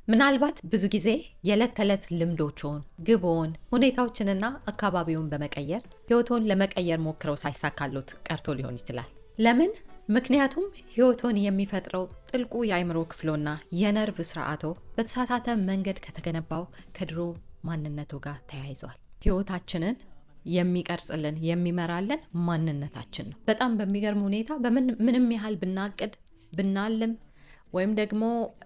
ምናልባት ብዙ ጊዜ የዕለት ተዕለት ልምዶችን፣ ግቦን፣ ሁኔታዎችንና አካባቢውን በመቀየር ህይወቶን ለመቀየር ሞክረው ሳይሳካሎት ቀርቶ ሊሆን ይችላል። ለምን? ምክንያቱም ህይወቶን የሚፈጥረው ጥልቁ የአእምሮ ክፍሎና የነርቭ ስርዓቶ በተሳሳተ መንገድ ከተገነባው ከድሮ ማንነቱ ጋር ተያይዟል። ህይወታችንን የሚቀርጽልን የሚመራልን ማንነታችን ነው። በጣም በሚገርም ሁኔታ ምንም ያህል ብናቅድ ብናልም ወይም ደግሞ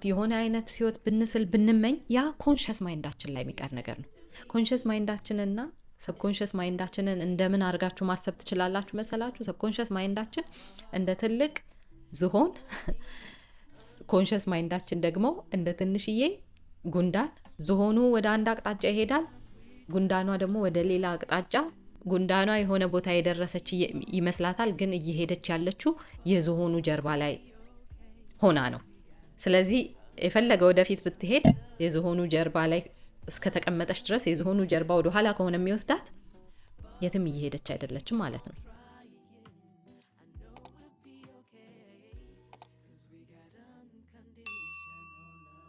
የሆነ አይነት ህይወት ብንስል ብንመኝ ያ ኮንሽስ ማይንዳችን ላይ የሚቀር ነገር ነው። ኮንሽስ ማይንዳችንና ሰብኮንሽስ ማይንዳችንን እንደምን አድርጋችሁ ማሰብ ትችላላችሁ መሰላችሁ? ሰብኮንሽስ ማይንዳችን እንደ ትልቅ ዝሆን፣ ኮንሽስ ማይንዳችን ደግሞ እንደ ትንሽዬ ጉንዳን። ዝሆኑ ወደ አንድ አቅጣጫ ይሄዳል፣ ጉንዳኗ ደግሞ ወደ ሌላ አቅጣጫ። ጉንዳኗ የሆነ ቦታ የደረሰች ይመስላታል፣ ግን እየሄደች ያለችው የዝሆኑ ጀርባ ላይ ሆና ነው። ስለዚህ የፈለገ ወደፊት ብትሄድ የዝሆኑ ጀርባ ላይ እስከተቀመጠች ድረስ የዝሆኑ ጀርባ ወደ ኋላ ከሆነ የሚወስዳት የትም እየሄደች አይደለችም ማለት ነው።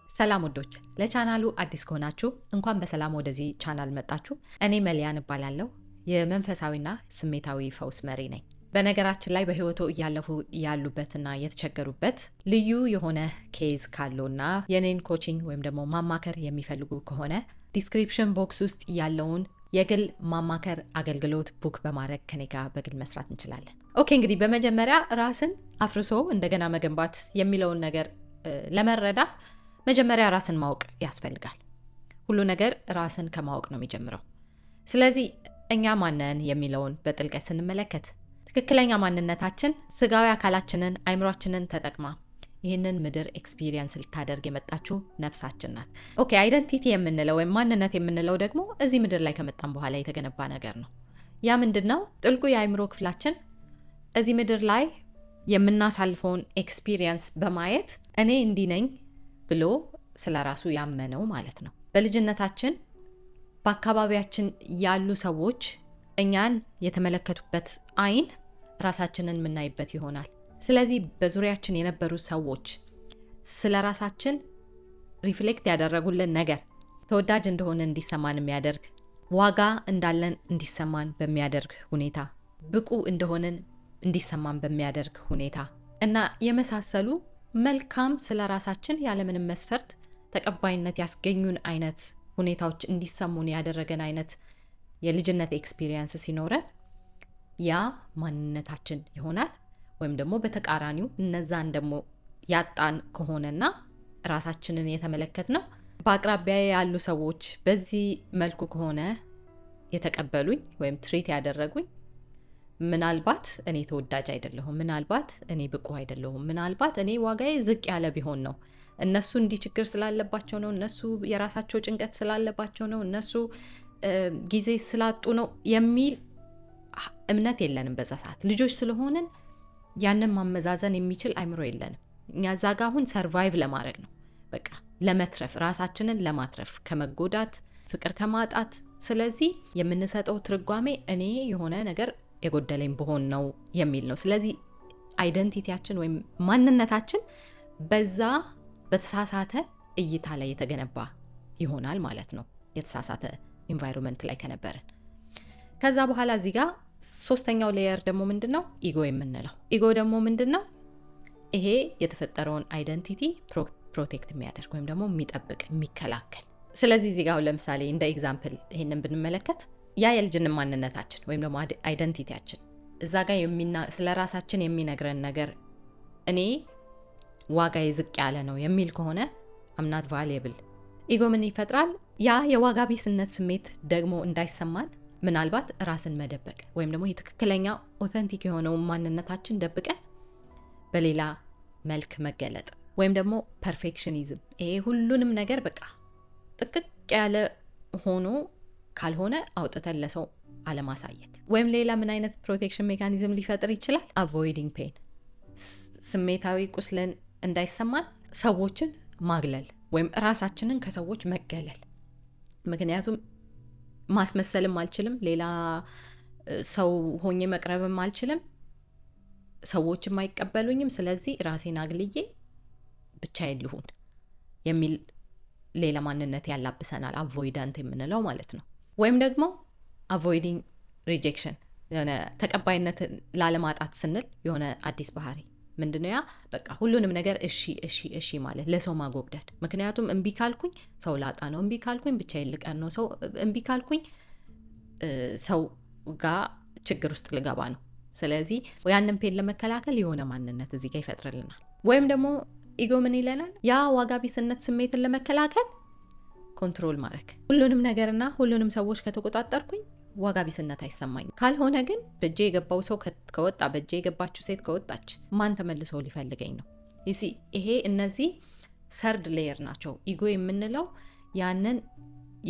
ሰላም ወዶች፣ ለቻናሉ አዲስ ከሆናችሁ እንኳን በሰላም ወደዚህ ቻናል መጣችሁ። እኔ መሊያን እባላለሁ። የመንፈሳዊና ስሜታዊ ፈውስ መሪ ነኝ። በነገራችን ላይ በህይወቱ እያለፉ ያሉበትና የተቸገሩበት ልዩ የሆነ ኬዝ ካለውና የኔን ኮቺንግ ወይም ደግሞ ማማከር የሚፈልጉ ከሆነ ዲስክሪፕሽን ቦክስ ውስጥ ያለውን የግል ማማከር አገልግሎት ቡክ በማድረግ ከኔ ጋር በግል መስራት እንችላለን። ኦኬ፣ እንግዲህ በመጀመሪያ ራስን አፍርሶ እንደገና መገንባት የሚለውን ነገር ለመረዳት መጀመሪያ ራስን ማወቅ ያስፈልጋል። ሁሉ ነገር ራስን ከማወቅ ነው የሚጀምረው። ስለዚህ እኛ ማነን የሚለውን በጥልቀት ስንመለከት ትክክለኛ ማንነታችን ስጋዊ አካላችንን አይምሯችንን ተጠቅማ ይህንን ምድር ኤክስፒሪየንስ ልታደርግ የመጣችው ነፍሳችን ናት። ኦኬ፣ አይደንቲቲ የምንለው ወይም ማንነት የምንለው ደግሞ እዚህ ምድር ላይ ከመጣን በኋላ የተገነባ ነገር ነው። ያ ምንድን ነው? ጥልቁ የአይምሮ ክፍላችን እዚህ ምድር ላይ የምናሳልፈውን ኤክስፒሪየንስ በማየት እኔ እንዲህ ነኝ ብሎ ስለ ራሱ ያመነው ማለት ነው። በልጅነታችን በአካባቢያችን ያሉ ሰዎች እኛን የተመለከቱበት አይን ራሳችንን የምናይበት ይሆናል። ስለዚህ በዙሪያችን የነበሩ ሰዎች ስለ ራሳችን ሪፍሌክት ያደረጉልን ነገር ተወዳጅ እንደሆነ እንዲሰማን የሚያደርግ፣ ዋጋ እንዳለን እንዲሰማን በሚያደርግ ሁኔታ፣ ብቁ እንደሆነን እንዲሰማን በሚያደርግ ሁኔታ እና የመሳሰሉ መልካም ስለ ራሳችን ያለምንም መስፈርት ተቀባይነት ያስገኙን አይነት ሁኔታዎች እንዲሰሙን ያደረገን አይነት የልጅነት ኤክስፒሪየንስ ሲኖረን ያ ማንነታችን ይሆናል። ወይም ደግሞ በተቃራኒው እነዛን ደግሞ ያጣን ከሆነና ራሳችንን የተመለከት ነው በአቅራቢያ ያሉ ሰዎች በዚህ መልኩ ከሆነ የተቀበሉኝ ወይም ትሪት ያደረጉኝ፣ ምናልባት እኔ ተወዳጅ አይደለሁም፣ ምናልባት እኔ ብቁ አይደለሁም፣ ምናልባት እኔ ዋጋዬ ዝቅ ያለ ቢሆን ነው፣ እነሱ እንዲህ ችግር ስላለባቸው ነው፣ እነሱ የራሳቸው ጭንቀት ስላለባቸው ነው፣ እነሱ ጊዜ ስላጡ ነው የሚል እምነት የለንም። በዛ ሰዓት ልጆች ስለሆንን ያንን ማመዛዘን የሚችል አይምሮ የለንም። እኛ እዛ ጋ አሁን ሰርቫይቭ ለማድረግ ነው፣ በቃ ለመትረፍ፣ ራሳችንን ለማትረፍ ከመጎዳት፣ ፍቅር ከማጣት። ስለዚህ የምንሰጠው ትርጓሜ እኔ የሆነ ነገር የጎደለኝ ብሆን ነው የሚል ነው። ስለዚህ አይደንቲቲያችን ወይም ማንነታችን በዛ በተሳሳተ እይታ ላይ የተገነባ ይሆናል ማለት ነው፣ የተሳሳተ ኢንቫይሮንመንት ላይ ከነበረን። ከዛ በኋላ እዚህ ጋር ሶስተኛው ሌየር ደግሞ ምንድነው? ኢጎ የምንለው። ኢጎ ደግሞ ምንድነው? ይሄ የተፈጠረውን አይደንቲቲ ፕሮቴክት የሚያደርግ ወይም ደግሞ የሚጠብቅ የሚከላከል። ስለዚህ እዚህ ጋር ለምሳሌ እንደ ኤግዛምፕል ይሄንን ብንመለከት ያ የልጅነት ማንነታችን ወይም ደግሞ አይደንቲቲያችን እዛ ጋር ስለ ራሳችን የሚነግረን ነገር እኔ ዋጋዬ ዝቅ ያለ ነው የሚል ከሆነ አምናት ቫልየብል። ኢጎ ምን ይፈጥራል? ያ የዋጋ ቢስነት ስሜት ደግሞ እንዳይሰማን ምናልባት ራስን መደበቅ ወይም ደግሞ የትክክለኛ ኦተንቲክ የሆነውን ማንነታችን ደብቀን በሌላ መልክ መገለጥ ወይም ደግሞ ፐርፌክሽኒዝም። ይሄ ሁሉንም ነገር በቃ ጥቅቅ ያለ ሆኖ ካልሆነ አውጥተን ለሰው አለማሳየት። ወይም ሌላ ምን አይነት ፕሮቴክሽን ሜካኒዝም ሊፈጥር ይችላል? አቮይዲንግ ፔን፣ ስሜታዊ ቁስልን እንዳይሰማን ሰዎችን ማግለል ወይም ራሳችንን ከሰዎች መገለል። ምክንያቱም ማስመሰልም አልችልም፣ ሌላ ሰው ሆኜ መቅረብም አልችልም፣ ሰዎችም አይቀበሉኝም፣ ስለዚህ ራሴን አግልዬ ብቻዬን ልሁን የሚል ሌላ ማንነት ያላብሰናል፣ አቮይዳንት የምንለው ማለት ነው። ወይም ደግሞ አቮይዲንግ ሪጀክሽን፣ የሆነ ተቀባይነትን ላለማጣት ስንል የሆነ አዲስ ባህሪ ምንድነው? ያ በቃ ሁሉንም ነገር እሺ ማለት፣ ለሰው ማጎብደድ። ምክንያቱም እምቢ ካልኩኝ ሰው ላጣ ነው፣ እምቢ ካልኩኝ ብቻዬን ልቀር ነው፣ ሰው እምቢ ካልኩኝ ሰው ጋር ችግር ውስጥ ልገባ ነው። ስለዚህ ያንን ፔን ለመከላከል የሆነ ማንነት እዚህ ጋር ይፈጥርልናል። ወይም ደግሞ ኢጎ ምን ይለናል? ያ ዋጋ ቢስነት ስሜትን ለመከላከል ኮንትሮል ማድረግ፣ ሁሉንም ነገርና ሁሉንም ሰዎች ከተቆጣጠርኩኝ ዋጋ ቢስነት አይሰማኝም። ካልሆነ ግን በእጄ የገባው ሰው ከወጣ፣ በእጄ የገባችው ሴት ከወጣች ማን ተመልሶ ሊፈልገኝ ነው? ይሄ እነዚህ ሰርድ ሌየር ናቸው። ኢጎ የምንለው ያንን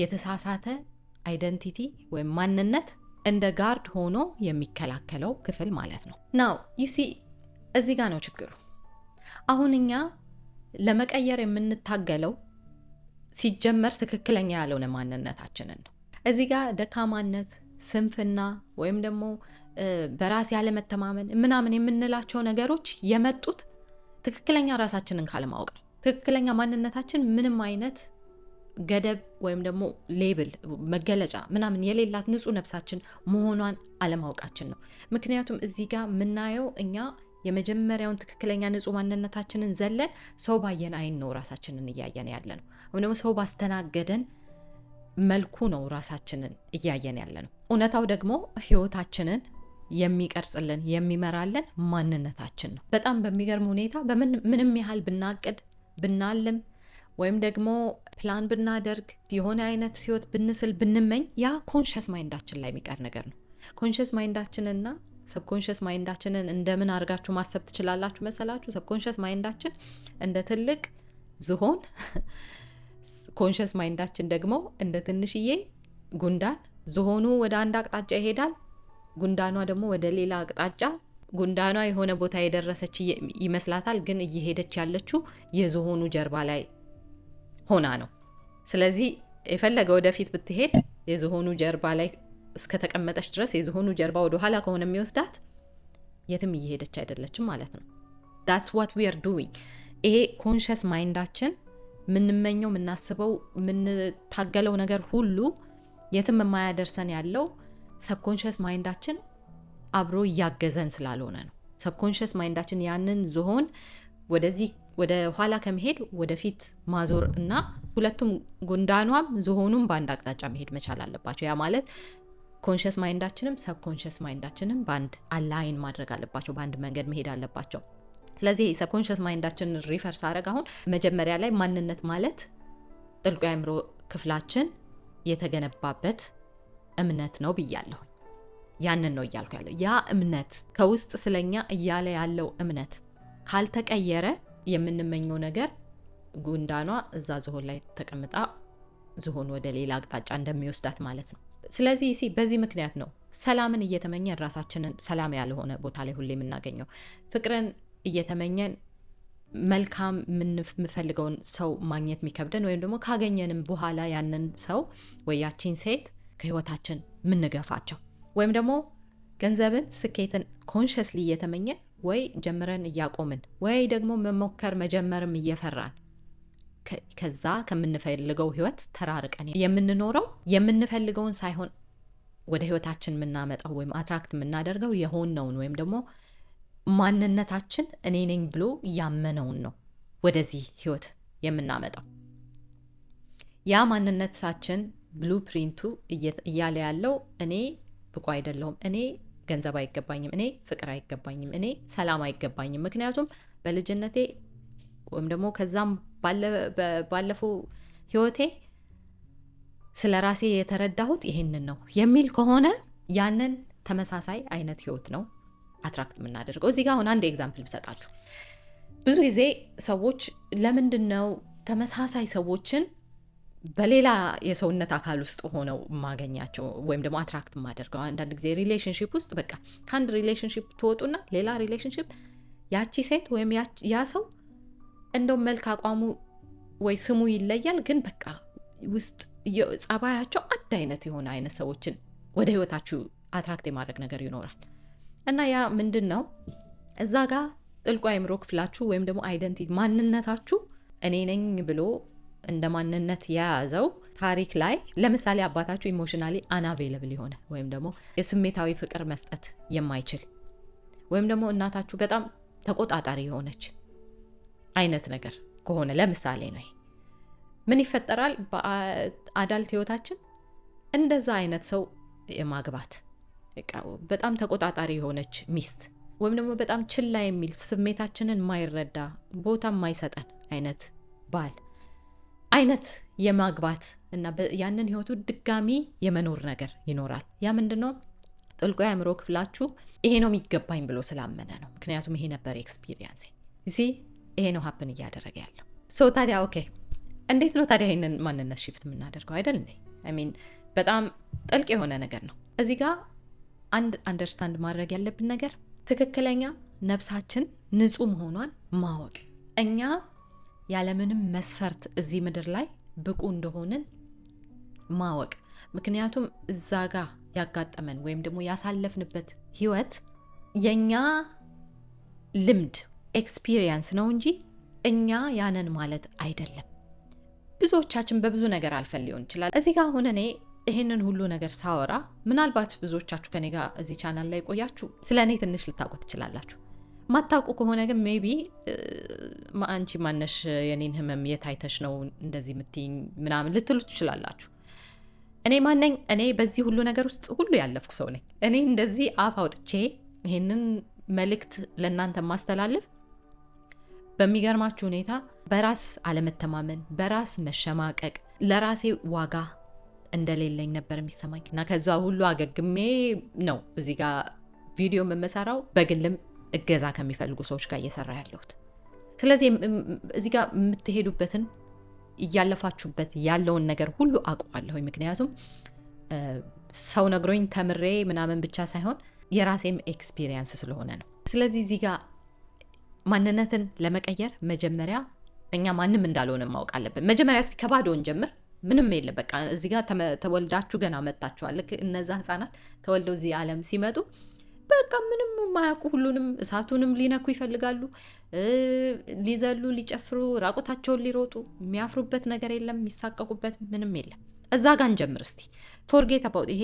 የተሳሳተ አይደንቲቲ ወይም ማንነት እንደ ጋርድ ሆኖ የሚከላከለው ክፍል ማለት ነው። ናው እዚህ ጋር ነው ችግሩ። አሁን እኛ ለመቀየር የምንታገለው ሲጀመር ትክክለኛ ያልሆነ ማንነታችንን ነው። እዚህ ጋር ደካማነት፣ ስንፍና ወይም ደግሞ በራስ ያለመተማመን ምናምን የምንላቸው ነገሮች የመጡት ትክክለኛ ራሳችንን ካለማወቅ ነው። ትክክለኛ ማንነታችን ምንም አይነት ገደብ ወይም ደግሞ ሌብል መገለጫ ምናምን የሌላት ንጹህ ነፍሳችን መሆኗን አለማወቃችን ነው። ምክንያቱም እዚህ ጋር የምናየው እኛ የመጀመሪያውን ትክክለኛ ንጹህ ማንነታችንን ዘለን ሰው ባየን አይን ነው ራሳችንን እያየን ያለ ነው። ወይም ደግሞ ሰው ባስተናገደን መልኩ ነው ራሳችንን እያየን ያለ ነው። እውነታው ደግሞ ህይወታችንን የሚቀርጽልን የሚመራልን ማንነታችን ነው። በጣም በሚገርም ሁኔታ ምንም ያህል ብናቅድ ብናልም ወይም ደግሞ ፕላን ብናደርግ የሆነ አይነት ህይወት ብንስል ብንመኝ ያ ኮንሽስ ማይንዳችን ላይ የሚቀር ነገር ነው። ኮንሽስ ማይንዳችንና ሰብኮንሽስ ማይንዳችንን እንደምን አድርጋችሁ ማሰብ ትችላላችሁ መሰላችሁ? ሰብኮንሽስ ማይንዳችን እንደ ትልቅ ዝሆን፣ ኮንሽስ ማይንዳችን ደግሞ እንደ ትንሽዬ ጉንዳን። ዝሆኑ ወደ አንድ አቅጣጫ ይሄዳል፣ ጉንዳኗ ደግሞ ወደ ሌላ አቅጣጫ። ጉንዳኗ የሆነ ቦታ የደረሰች ይመስላታል፣ ግን እየሄደች ያለችው የዝሆኑ ጀርባ ላይ ሆና ነው። ስለዚህ የፈለገ ወደፊት ብትሄድ የዝሆኑ ጀርባ ላይ እስከተቀመጠች ድረስ የዝሆኑ ጀርባ ወደ ኋላ ከሆነ የሚወስዳት የትም እየሄደች አይደለችም ማለት ነው። that's what we are doing። ይሄ ኮንሽስ ማይንዳችን ምንመኘው፣ ምናስበው፣ ምንታገለው ነገር ሁሉ የትም የማያደርሰን ያለው ሰብኮንሽስ ማይንዳችን አብሮ እያገዘን ስላልሆነ ነው። ሰብኮንሽስ ማይንዳችን ያንን ዝሆን ወደዚህ ወደ ኋላ ከመሄድ ወደፊት ማዞር እና ሁለቱም ጉንዳኗም ዝሆኑም በአንድ አቅጣጫ መሄድ መቻል አለባቸው። ያ ማለት ኮንሽስ ማይንዳችንም ሰብኮንሽስ ማይንዳችንም በአንድ አላይን ማድረግ አለባቸው፣ በአንድ መንገድ መሄድ አለባቸው። ስለዚህ ሰብኮንሽስ ማይንዳችን ሪፈርስ አደረግ። አሁን መጀመሪያ ላይ ማንነት ማለት ጥልቁ የአእምሮ ክፍላችን የተገነባበት እምነት ነው ብያለሁ። ያንን ነው እያልኩ ያለው። ያ እምነት ከውስጥ ስለኛ እያለ ያለው እምነት ካልተቀየረ የምንመኘው ነገር ጉንዳኗ እዛ ዝሆን ላይ ተቀምጣ ዝሆን ወደ ሌላ አቅጣጫ እንደሚወስዳት ማለት ነው። ስለዚህ በዚህ ምክንያት ነው ሰላምን እየተመኘን ራሳችንን ሰላም ያልሆነ ቦታ ላይ ሁሌ የምናገኘው። ፍቅርን እየተመኘን መልካም የምንፈልገውን ሰው ማግኘት የሚከብደን፣ ወይም ደግሞ ካገኘንም በኋላ ያንን ሰው ወይ ያቺን ሴት ከህይወታችን የምንገፋቸው፣ ወይም ደግሞ ገንዘብን፣ ስኬትን ኮንሽስሊ እየተመኘን ወይ ጀምረን እያቆምን ወይ ደግሞ መሞከር መጀመርም እየፈራን ከዛ ከምንፈልገው ህይወት ተራርቀን የምንኖረው የምንፈልገውን ሳይሆን ወደ ህይወታችን የምናመጣው ወይም አትራክት የምናደርገው የሆነውን ወይም ደግሞ ማንነታችን እኔ ነኝ ብሎ ያመነውን ነው ወደዚህ ህይወት የምናመጣው። ያ ማንነታችን ብሉፕሪንቱ እያለ ያለው እኔ ብቁ አይደለሁም፣ እኔ ገንዘብ አይገባኝም፣ እኔ ፍቅር አይገባኝም፣ እኔ ሰላም አይገባኝም፣ ምክንያቱም በልጅነቴ ወይም ደግሞ ከዛም ባለፈው ህይወቴ ስለ ራሴ የተረዳሁት ይሄንን ነው የሚል ከሆነ ያንን ተመሳሳይ አይነት ህይወት ነው አትራክት የምናደርገው። እዚህ ጋር አሁን አንድ ኤግዛምፕል ብሰጣችሁ፣ ብዙ ጊዜ ሰዎች ለምንድን ነው ተመሳሳይ ሰዎችን በሌላ የሰውነት አካል ውስጥ ሆነው ማገኛቸው ወይም ደግሞ አትራክት ማደርገው? አንዳንድ ጊዜ ሪሌሽንሺፕ ውስጥ በቃ ከአንድ ሪሌሽንሺፕ ትወጡና ሌላ ሪሌሽንሺፕ ያቺ ሴት ወይም ያ ሰው እንደው መልክ አቋሙ ወይ ስሙ ይለያል፣ ግን በቃ ውስጥ ጸባያቸው አንድ አይነት የሆነ አይነት ሰዎችን ወደ ህይወታችሁ አትራክት የማድረግ ነገር ይኖራል። እና ያ ምንድን ነው? እዛ ጋር ጥልቁ አእምሮ ክፍላችሁ ወይም ደግሞ አይደንቲቲ ማንነታችሁ እኔ ነኝ ብሎ እንደ ማንነት የያዘው ታሪክ ላይ ለምሳሌ አባታችሁ ኢሞሽናሊ አንአቬይለብል የሆነ ወይም ደግሞ የስሜታዊ ፍቅር መስጠት የማይችል ወይም ደግሞ እናታችሁ በጣም ተቆጣጣሪ የሆነች አይነት ነገር ከሆነ ለምሳሌ ነው። ምን ይፈጠራል በአዳልት ህይወታችን? እንደዛ አይነት ሰው የማግባት በጣም ተቆጣጣሪ የሆነች ሚስት ወይም ደግሞ በጣም ችላ የሚል ስሜታችንን ማይረዳ ቦታ ማይሰጠን አይነት ባል አይነት የማግባት እና ያንን ህይወቱ ድጋሚ የመኖር ነገር ይኖራል። ያ ምንድነው? ጥልቁ የአእምሮ ክፍላችሁ ይሄ ነው የሚገባኝ ብሎ ስላመነ ነው። ምክንያቱም ይሄ ነበር ኤክስፒሪየንስ። ይሄ ነው ሀፕን እያደረገ ያለው። ታዲያ ኦኬ እንዴት ነው ታዲያ ይሄንን ማንነት ሽፍት የምናደርገው? አይደል እንዴ? በጣም ጥልቅ የሆነ ነገር ነው። እዚህ ጋር አንድ አንደርስታንድ ማድረግ ያለብን ነገር ትክክለኛ ነፍሳችን ንጹህ መሆኗን ማወቅ፣ እኛ ያለምንም መስፈርት እዚህ ምድር ላይ ብቁ እንደሆንን ማወቅ። ምክንያቱም እዛ ጋር ያጋጠመን ወይም ደግሞ ያሳለፍንበት ህይወት የኛ ልምድ ኤክስፒሪየንስ ነው እንጂ እኛ ያነን ማለት አይደለም። ብዙዎቻችን በብዙ ነገር አልፈን ሊሆን ይችላል። እዚህ ጋር አሁን እኔ ይሄንን ሁሉ ነገር ሳወራ ምናልባት ብዙዎቻችሁ ከኔ ጋር እዚህ ቻናል ላይ ቆያችሁ ስለ እኔ ትንሽ ልታውቁ ትችላላችሁ። ማታውቁ ከሆነ ግን ሜቢ አንቺ ማነሽ የኔን ህመም የታይተሽ ነው እንደዚህ ምትይኝ ምናምን ልትሉ ትችላላችሁ። እኔ ማነኝ? እኔ በዚህ ሁሉ ነገር ውስጥ ሁሉ ያለፍኩ ሰው ነኝ። እኔ እንደዚህ አፍ አውጥቼ ይሄንን መልእክት ለእናንተ ማስተላለፍ በሚገርማችሁ ሁኔታ በራስ አለመተማመን፣ በራስ መሸማቀቅ፣ ለራሴ ዋጋ እንደሌለኝ ነበር የሚሰማኝ እና ከዛ ሁሉ አገግሜ ነው እዚህ ጋር ቪዲዮ የምሰራው በግልም እገዛ ከሚፈልጉ ሰዎች ጋር እየሰራ ያለሁት። ስለዚህ እዚህ ጋር የምትሄዱበትን እያለፋችሁበት ያለውን ነገር ሁሉ አውቀዋለሁ። ምክንያቱም ሰው ነግሮኝ ተምሬ ምናምን ብቻ ሳይሆን የራሴም ኤክስፒሪየንስ ስለሆነ ነው። ስለዚህ እዚህ ጋር ማንነትን ለመቀየር መጀመሪያ እኛ ማንም እንዳልሆነ ማወቅ አለብን። መጀመሪያ እስኪ ከባዶን ጀምር። ምንም የለም በቃ እዚህ ጋር ተወልዳችሁ ገና መጣችኋል። ልክ እነዛ ህፃናት ተወልደው እዚህ ዓለም ሲመጡ በቃ ምንም ማያውቁ ሁሉንም እሳቱንም ሊነኩ ይፈልጋሉ፣ ሊዘሉ፣ ሊጨፍሩ፣ ራቁታቸውን ሊሮጡ፣ የሚያፍሩበት ነገር የለም፣ የሚሳቀቁበት ምንም የለም። እዛ ጋር እንጀምር እስቲ። ፎርጌት አባውት ይሄ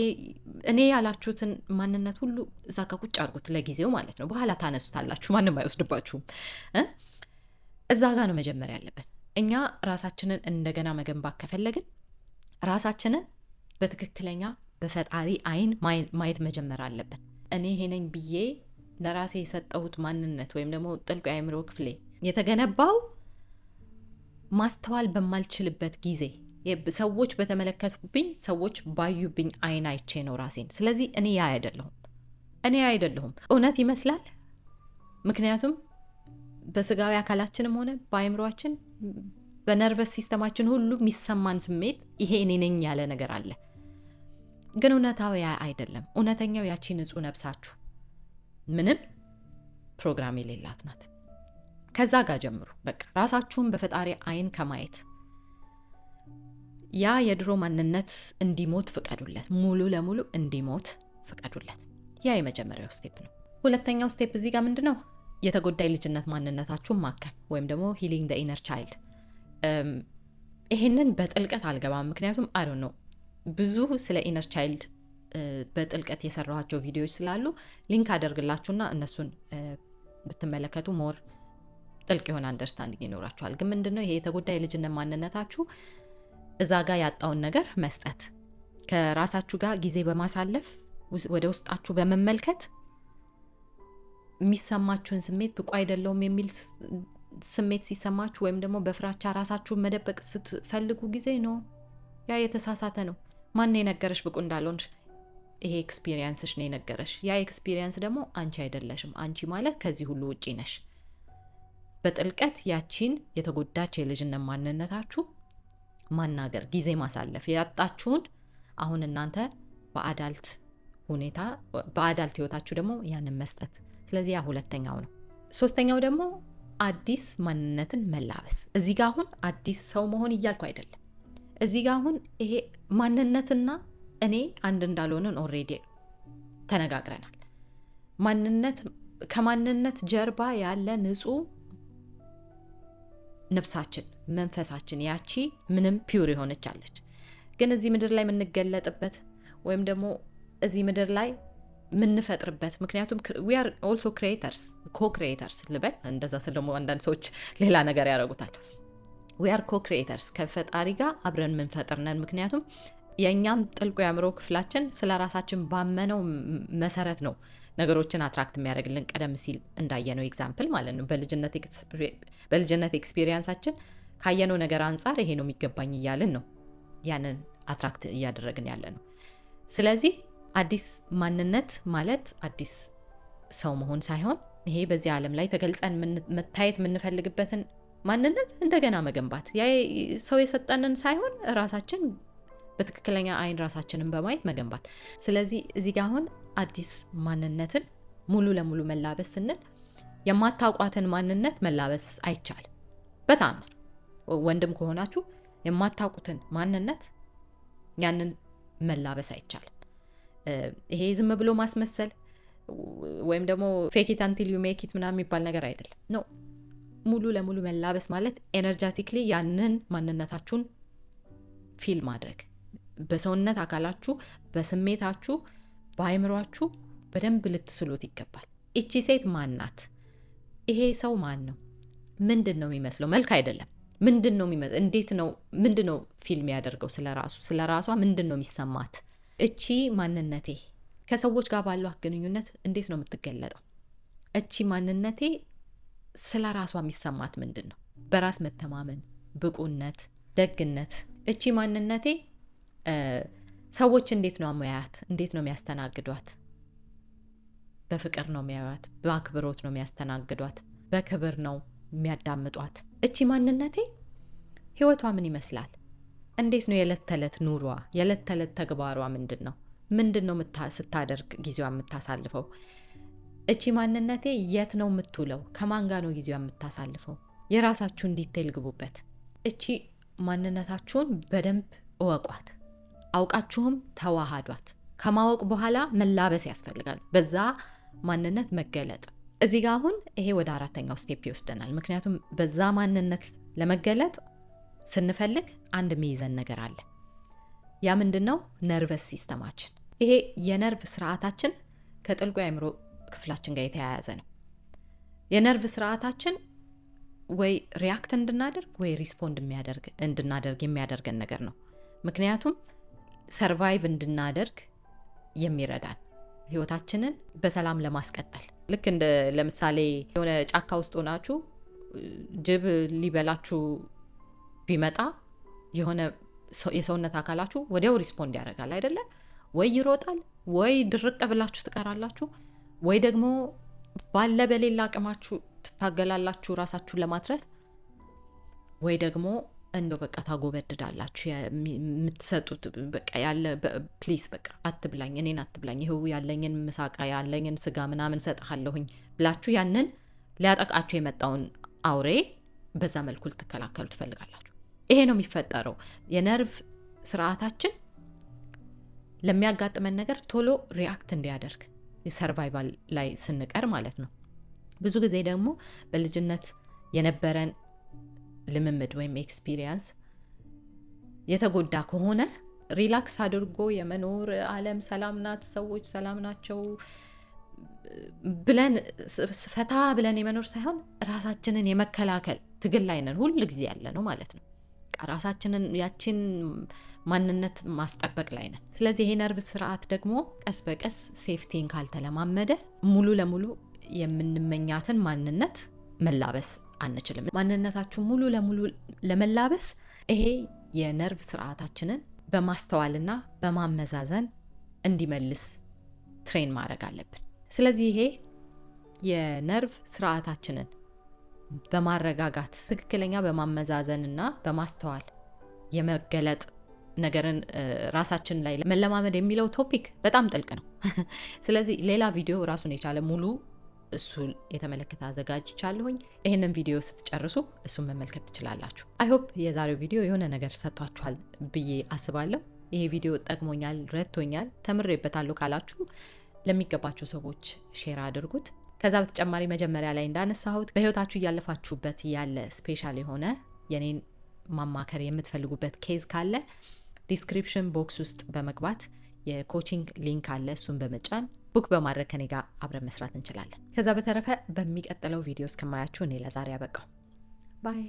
እኔ ያላችሁትን ማንነት ሁሉ እዛ ጋር ቁጭ አድርጉት ለጊዜው ማለት ነው። በኋላ ታነሱታላችሁ፣ ማንም አይወስድባችሁም። እዛ ጋር ነው መጀመሪያ ያለብን። እኛ ራሳችንን እንደገና መገንባት ከፈለግን ራሳችንን በትክክለኛ በፈጣሪ አይን ማየት መጀመር አለብን። እኔ ይሄ ነኝ ብዬ ለራሴ የሰጠሁት ማንነት ወይም ደግሞ ጥልቁ የአእምሮ ክፍሌ የተገነባው ማስተዋል በማልችልበት ጊዜ ሰዎች በተመለከቱብኝ፣ ሰዎች ባዩብኝ አይን አይቼ ነው ራሴን። ስለዚህ እኔ አይደለሁም። እውነት ይመስላል። ምክንያቱም በስጋዊ አካላችንም ሆነ በአእምሮአችን በነርቨስ ሲስተማችን ሁሉ የሚሰማን ስሜት ይሄ እኔ ነኝ ያለ ነገር አለ። ግን እውነታው ያ አይደለም። እውነተኛው ያቺ ንጹህ ነፍሳችሁ ምንም ፕሮግራም የሌላት ናት። ከዛ ጋር ጀምሩ። በቃ ራሳችሁን በፈጣሪ አይን ከማየት ያ የድሮ ማንነት እንዲሞት ፍቀዱለት፣ ሙሉ ለሙሉ እንዲሞት ፍቀዱለት። ያ የመጀመሪያው ስቴፕ ነው። ሁለተኛው ስቴፕ እዚህ ጋር ምንድነው? የተጎዳ ልጅነት ማንነታችሁን ማከም ወይም ደግሞ ሂሊንግ ዘ ኢነር ቻይልድ። ይሄንን በጥልቀት አልገባም፣ ምክንያቱም አይ ዶንት ኖ ብዙ ስለ ኢነር ቻይልድ በጥልቀት የሰራኋቸው ቪዲዮዎች ስላሉ ሊንክ አደርግላችሁና እነሱን ብትመለከቱ ሞር ጥልቅ የሆነ አንደርስታንዲንግ ይኖራችኋል። ግን ምንድነው ይሄ የተጎዳ የልጅነት ማንነታችሁ እዛ ጋር ያጣውን ነገር መስጠት፣ ከራሳችሁ ጋር ጊዜ በማሳለፍ ወደ ውስጣችሁ በመመልከት የሚሰማችሁን ስሜት ብቁ አይደለሁም የሚል ስሜት ሲሰማችሁ ወይም ደግሞ በፍራቻ ራሳችሁን መደበቅ ስትፈልጉ ጊዜ ነው ያ የተሳሳተ ነው። ማን ነው የነገረሽ ብቁ እንዳልሆንሽ? ይሄ ኤክስፒሪየንስሽ ነው የነገረሽ። ያ ኤክስፒሪየንስ ደግሞ አንቺ አይደለሽም። አንቺ ማለት ከዚህ ሁሉ ውጪ ነሽ። በጥልቀት ያቺን የተጎዳች የልጅነት ማንነታችሁ ማናገር፣ ጊዜ ማሳለፍ፣ ያጣችሁን አሁን እናንተ በአዳልት ህይወታችሁ ደግሞ ያንን መስጠት። ስለዚህ ያ ሁለተኛው ነው። ሶስተኛው ደግሞ አዲስ ማንነትን መላበስ። እዚህ ጋር አሁን አዲስ ሰው መሆን እያልኩ አይደለም። እዚህ ጋር አሁን ይሄ ማንነትና እኔ አንድ እንዳልሆንን ኦልሬዲ ተነጋግረናል። ከማንነት ጀርባ ያለ ንጹህ ነፍሳችን መንፈሳችን ያቺ ምንም ፒውር የሆነች አለች። ግን እዚህ ምድር ላይ የምንገለጥበት ወይም ደግሞ እዚህ ምድር ላይ ምንፈጥርበት ምክንያቱም we are also creators co-creators ልበል እንደዛ ስለ ደግሞ አንዳንድ ሰዎች ሌላ ነገር ያደርጉታል። we are co-creators ከፈጣሪ ጋር አብረን ምንፈጥር ነን። ምክንያቱም የኛም ጥልቁ የአእምሮ ክፍላችን ስለ ራሳችን ባመነው መሰረት ነው ነገሮችን አትራክት የሚያደርግልን። ቀደም ሲል እንዳየነው ኤግዛምፕል ማለት ነው በልጅነት ኤክስፒሪየንሳችን ካየነው ነገር አንጻር ይሄ ነው የሚገባኝ እያልን ነው ያንን አትራክት እያደረግን ያለ ነው። ስለዚህ አዲስ ማንነት ማለት አዲስ ሰው መሆን ሳይሆን ይሄ በዚህ ዓለም ላይ ተገልጸን መታየት የምንፈልግበትን ማንነት እንደገና መገንባት ያ ሰው የሰጠንን ሳይሆን ራሳችን በትክክለኛ አይን ራሳችንን በማየት መገንባት። ስለዚህ እዚህ ጋር አሁን አዲስ ማንነትን ሙሉ ለሙሉ መላበስ ስንል የማታውቋትን ማንነት መላበስ አይቻልም። በጣም ወንድም ከሆናችሁ የማታውቁትን ማንነት ያንን መላበስ አይቻልም። ይሄ ዝም ብሎ ማስመሰል ወይም ደግሞ ፌክ ኢት አንቲል ዩ ሜክ ኢት ምናምን የሚባል ነገር አይደለም ነው። ሙሉ ለሙሉ መላበስ ማለት ኤነርጂቲክሊ ያንን ማንነታችሁን ፊል ማድረግ በሰውነት አካላችሁ፣ በስሜታችሁ፣ በአይምሯችሁ በደንብ ልትስሉት ይገባል። እቺ ሴት ማን ናት? ይሄ ሰው ማን ነው? ምንድን ነው የሚመስለው? መልክ አይደለም። ምንድን ነው የሚመስለው? እንዴት ነው? ምንድን ነው ፊልም ያደርገው ስለ ራሷ ምንድን ነው የሚሰማት? እቺ ማንነቴ ከሰዎች ጋር ባለው ግንኙነት እንዴት ነው የምትገለጠው? እቺ ማንነቴ ስለ ራሷ የሚሰማት ምንድን ነው? በራስ መተማመን፣ ብቁነት፣ ደግነት። እቺ ማንነቴ ሰዎች እንዴት ነው የሚያያት? እንዴት ነው የሚያስተናግዷት? በፍቅር ነው የሚያዩት? በአክብሮት ነው የሚያስተናግዷት? በክብር ነው የሚያዳምጧት? እቺ ማንነቴ ህይወቷ ምን ይመስላል? እንዴት ነው የዕለት ተዕለት ኑሯ? የዕለት ተዕለት ተግባሯ ምንድን ነው ስታደርግ ጊዜዋ የምታሳልፈው? እቺ ማንነቴ የት ነው የምትውለው? ከማን ጋር ነው ጊዜዋ የምታሳልፈው? የራሳችሁን ዲቴል ግቡበት። እቺ ማንነታችሁን በደንብ እወቋት፣ አውቃችሁም ተዋሃዷት። ከማወቅ በኋላ መላበስ ያስፈልጋል፣ በዛ ማንነት መገለጥ። እዚህ ጋር አሁን ይሄ ወደ አራተኛው ስቴፕ ይወስደናል። ምክንያቱም በዛ ማንነት ለመገለጥ ስንፈልግ አንድ የሚይዘን ነገር አለ። ያ ምንድነው? ነርቨስ ሲስተማችን። ይሄ የነርቭ ስርዓታችን ከጥልቁ የአእምሮ ክፍላችን ጋር የተያያዘ ነው። የነርቭ ስርዓታችን ወይ ሪያክት እንድናደርግ ወይ ሪስፖንድ እንድናደርግ የሚያደርገን ነገር ነው። ምክንያቱም ሰርቫይቭ እንድናደርግ የሚረዳን ህይወታችንን በሰላም ለማስቀጠል። ልክ እንደ ለምሳሌ የሆነ ጫካ ውስጥ ሆናችሁ ጅብ ሊበላችሁ ቢመጣ የሆነ የሰውነት አካላችሁ ወዲያው ሪስፖንድ ያደርጋል አይደለ? ወይ ይሮጣል፣ ወይ ድርቅ ብላችሁ ትቀራላችሁ፣ ወይ ደግሞ ባለ በሌላ አቅማችሁ ትታገላላችሁ ራሳችሁን ለማትረፍ፣ ወይ ደግሞ እንደው በቃ ታጎበድዳላችሁ። የምትሰጡት በቃ ያለ ፕሊስ በቃ አትብላኝ፣ እኔን አትብላኝ፣ ይሄው ያለኝን ምሳቃ ያለኝን ስጋ ምናምን ሰጥሃለሁኝ ብላችሁ ያንን ሊያጠቃችሁ የመጣውን አውሬ በዛ መልኩ ልትከላከሉ ትፈልጋላችሁ። ይሄ ነው የሚፈጠረው። የነርቭ ስርዓታችን ለሚያጋጥመን ነገር ቶሎ ሪአክት እንዲያደርግ የሰርቫይቫል ላይ ስንቀር ማለት ነው። ብዙ ጊዜ ደግሞ በልጅነት የነበረን ልምምድ ወይም ኤክስፒሪየንስ የተጎዳ ከሆነ ሪላክስ አድርጎ የመኖር ዓለም ሰላም ናት፣ ሰዎች ሰላም ናቸው ብለን ፈታ ብለን የመኖር ሳይሆን ራሳችንን የመከላከል ትግል ላይ ነን ሁል ጊዜ ያለ ነው ማለት ነው። ራሳችንን ያችን ማንነት ማስጠበቅ ላይ ነን። ስለዚህ ይሄ ነርቭ ስርዓት ደግሞ ቀስ በቀስ ሴፍቲን ካልተለማመደ ሙሉ ለሙሉ የምንመኛትን ማንነት መላበስ አንችልም። ማንነታችሁ ሙሉ ለሙሉ ለመላበስ ይሄ የነርቭ ስርዓታችንን በማስተዋልና በማመዛዘን እንዲመልስ ትሬን ማድረግ አለብን። ስለዚህ ይሄ የነርቭ ስርዓታችንን በማረጋጋት ትክክለኛ በማመዛዘንና በማስተዋል የመገለጥ ነገርን ራሳችን ላይ መለማመድ የሚለው ቶፒክ በጣም ጥልቅ ነው። ስለዚህ ሌላ ቪዲዮ ራሱን የቻለ ሙሉ እሱ የተመለከተ አዘጋጅቻለሁኝ። ይሄንን ቪዲዮ ስትጨርሱ እሱን መመልከት ትችላላችሁ። አይ ሆፕ የዛሬው ቪዲዮ የሆነ ነገር ሰጥቷችኋል ብዬ አስባለሁ። ይሄ ቪዲዮ ጠቅሞኛል፣ ረድቶኛል፣ ተምሬበታለሁ ካላችሁ ለሚገባቸው ሰዎች ሼር አድርጉት። ከዛ በተጨማሪ መጀመሪያ ላይ እንዳነሳሁት በህይወታችሁ እያለፋችሁበት ያለ ስፔሻል የሆነ የኔን ማማከር የምትፈልጉበት ኬዝ ካለ ዲስክሪፕሽን ቦክስ ውስጥ በመግባት የኮቺንግ ሊንክ አለ። እሱን በመጫን ቡክ በማድረግ ከኔ ጋር አብረን መስራት እንችላለን። ከዛ በተረፈ በሚቀጥለው ቪዲዮ እስከማያችሁ እኔ ለዛሬ ያበቃው። ባይ